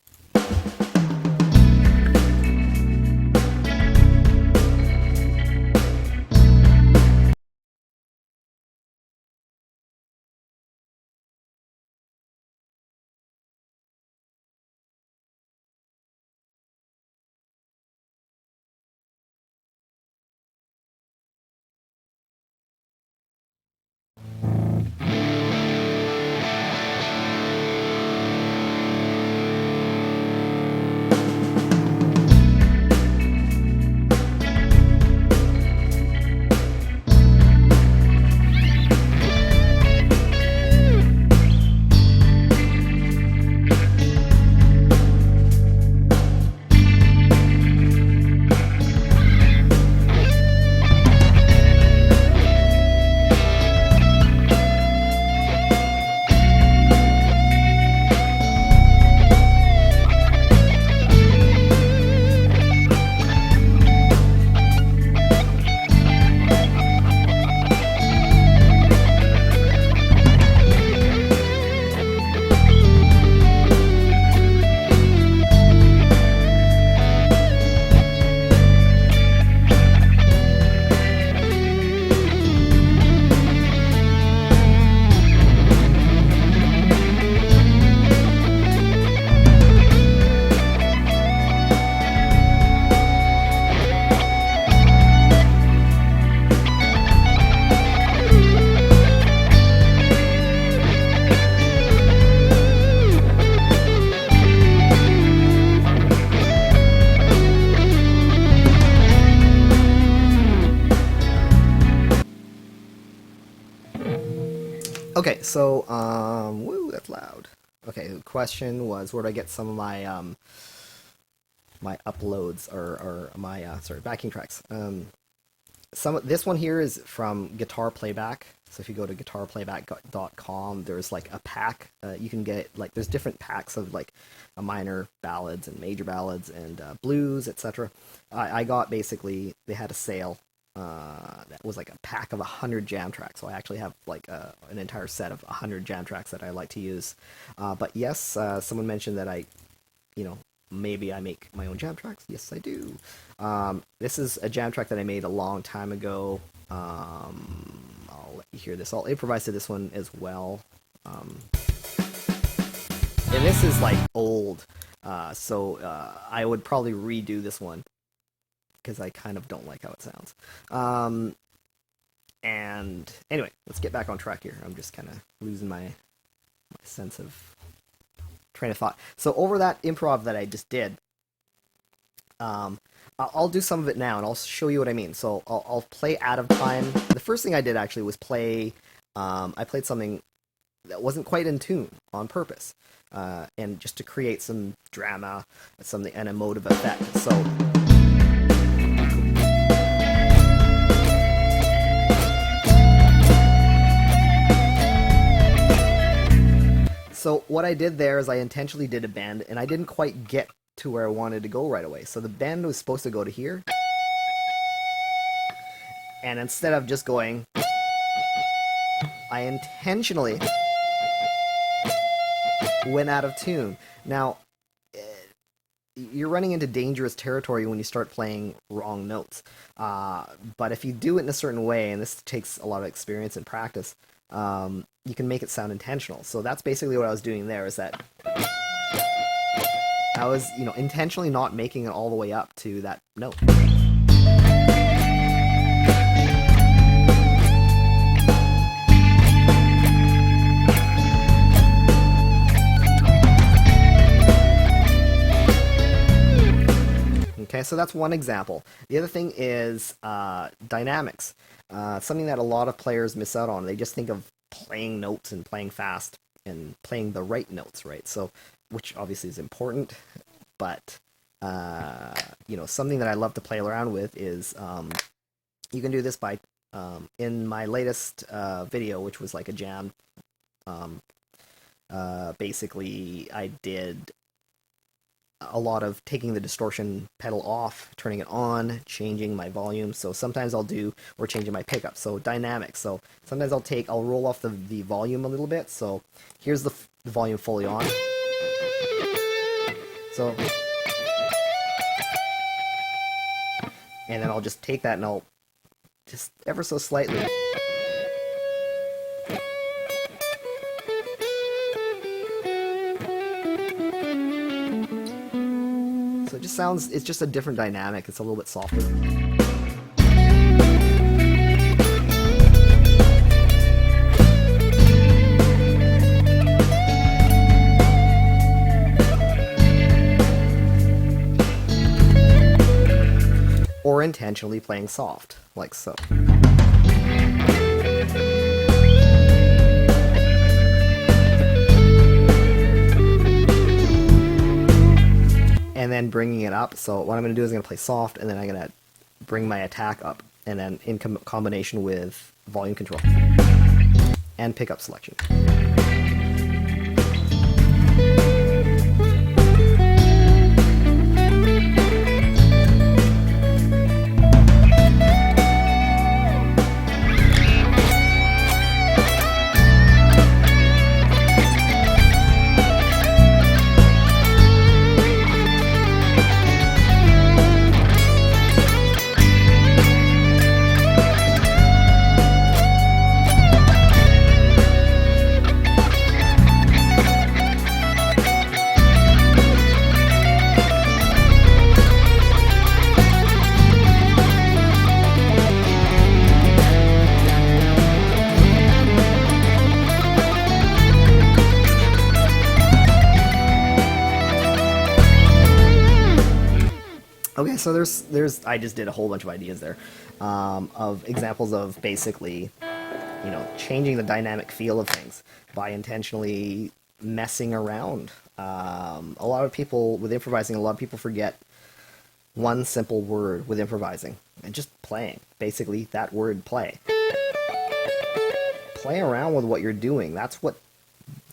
Okay, so woo, that's loud. Okay, the question was, where do I get some of my my uploads, or my backing tracks? This one here is from Guitar Playback. So if you go to guitarplayback.com, there's like a pack. You can get, like, there's different packs of like minor ballads and major ballads and blues, etc. I got, basically, they had a sale that was like a pack of 100 jam tracks. So I actually have like an entire set of 100 jam tracks that I like to use. But yes, someone mentioned that maybe I make my own jam tracks. Yes, I do. This is a jam track that I made a long time ago. I'll let you hear this. I'll improvise to this one as well. And this is like old, so I would probably redo this one, because I kind of don't like how it sounds. And anyway, let's get back on track here. I'm just kind of losing my sense of train of thought. So over that improv that I just did, I'll do some of it now, and I'll show you what I mean. So I'll play out of time. The first thing I did actually was play. I played something that wasn't quite in tune on purpose, and just to create some drama, an emotive effect. So what I did there is I intentionally did a bend, and I didn't quite get to where I wanted to go right away. So the bend was supposed to go to here, and instead of just going, I intentionally went out of tune. Now, you're running into dangerous territory when you start playing wrong notes. But if you do it in a certain way, and this takes a lot of experience and practice, you can make it sound intentional. So that's basically what I was doing there, is that I was, intentionally not making it all the way up to that note. Okay, so that's one example. The other thing is dynamics. Something that a lot of players miss out on. They just think of playing notes and playing fast and playing the right notes, right? So, which obviously is important, but something that I love to play around with is you can do this by in my latest video, which was like a jam. Basically, I did a lot of taking the distortion pedal off, turning it on, changing my volume. So sometimes or changing my pickup. So dynamics. So sometimes I'll roll off the volume a little bit. So here's the volume fully on. So, and then I'll just take that note just ever so slightly. So it just sounds, it's just a different dynamic. It's a little bit softer. Or intentionally playing soft, like so. And then bringing it up. So what I'm going to do is I'm going to play soft, and then I'm going to bring my attack up, and then in combination with volume control and pickup selection. Okay, so there's I just did a whole bunch of ideas there, of examples of basically, changing the dynamic feel of things by intentionally messing around. A lot of people with improvising, a lot of people forget one simple word with improvising, and just playing. Basically, that word, play. Play around with what you're doing. That's what,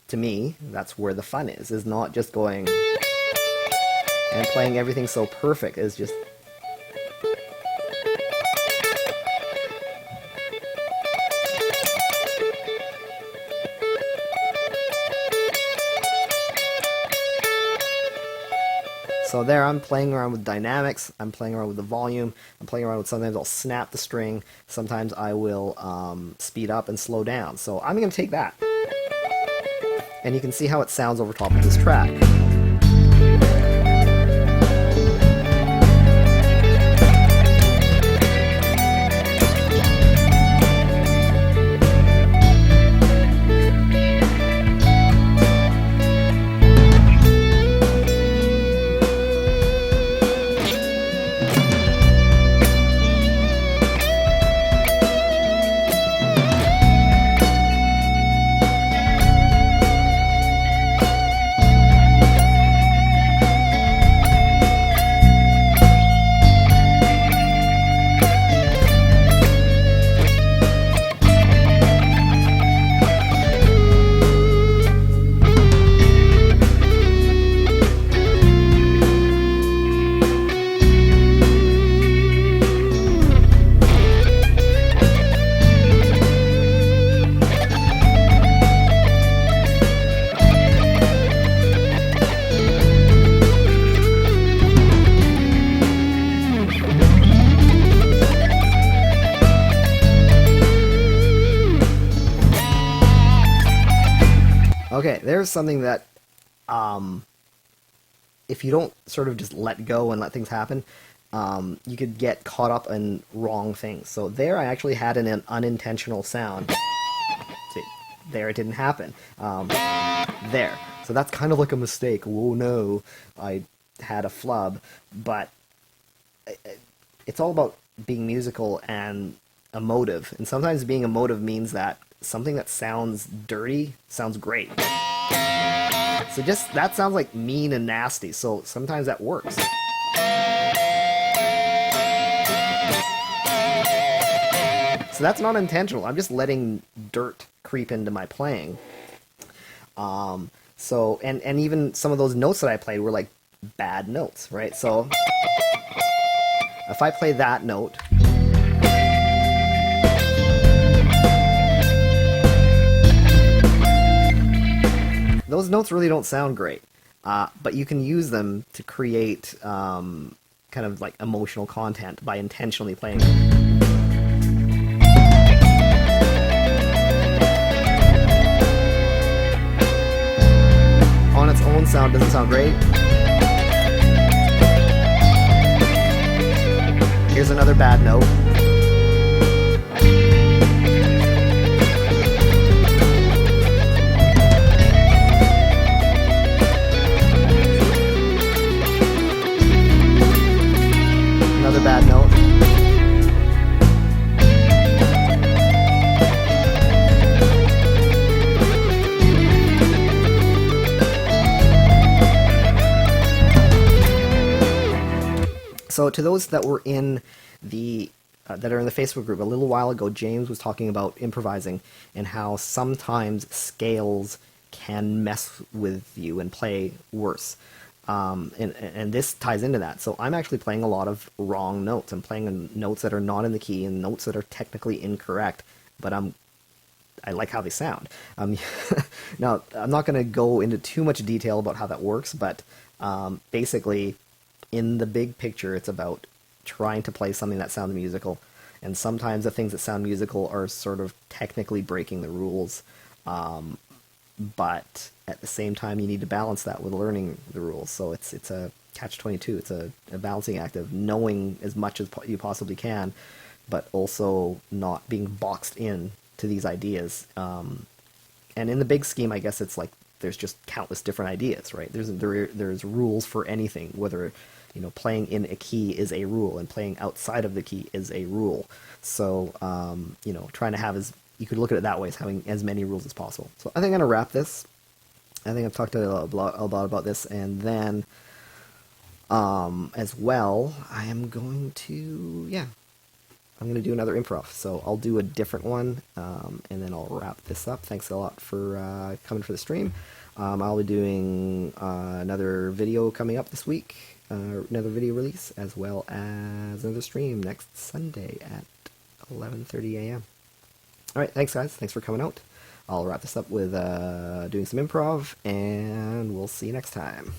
to me, that's where the fun is not just going and playing everything so perfect. Is just so there I'm playing around with dynamics, I'm playing around with the volume, I'm playing around with, sometimes I'll snap the string, sometimes I will speed up and slow down. So I'm going to take that, and you can see how it sounds over top of this track. Okay, there's something that, if you don't sort of just let go and let things happen, you could get caught up in wrong things. So there I actually had an unintentional sound. See, there it didn't happen. There. So that's kind of like a mistake. Whoa, no, I had a flub. But it's all about being musical and emotive. And sometimes being emotive means that something that sounds dirty sounds great. So just, that sounds like mean and nasty, so sometimes that works. So that's not intentional. I'm just letting dirt creep into my playing. So, and even some of those notes that I played were like bad notes, right? So if I play that note, those notes really don't sound great, but you can use them to create kind of like emotional content by intentionally playing them. On its own sound doesn't sound great. Here's another bad note. Another bad note. So to those that were in the that are in the Facebook group, a little while ago, James was talking about improvising and how sometimes scales can mess with you and play worse. And this ties into that. So I'm actually playing a lot of wrong notes. I'm playing notes that are not in the key and notes that are technically incorrect, but I like how they sound. Now, I'm not going to go into too much detail about how that works, but basically, in the big picture, it's about trying to play something that sounds musical. And sometimes the things that sound musical are sort of technically breaking the rules. But at the same time, you need to balance that with learning the rules. So it's a catch-22. It's a balancing act of knowing as much as you possibly can, but also not being boxed in to these ideas. And in the big scheme, I guess it's like there's just countless different ideas, right? There's rules for anything, whether playing in a key is a rule and playing outside of the key is a rule. So trying to have you could look at it that way, as having as many rules as possible. So I think I'm going to wrap this. I think I've talked a lot about this, and then as well, I'm going to do another improv. So I'll do a different one, and then I'll wrap this up. Thanks a lot for coming for the stream. I'll be doing another video coming up this week, another video release, as well as another stream next Sunday at 11:30 a.m. All right, thanks guys. Thanks for coming out. I'll wrap this up with doing some improv, and we'll see you next time.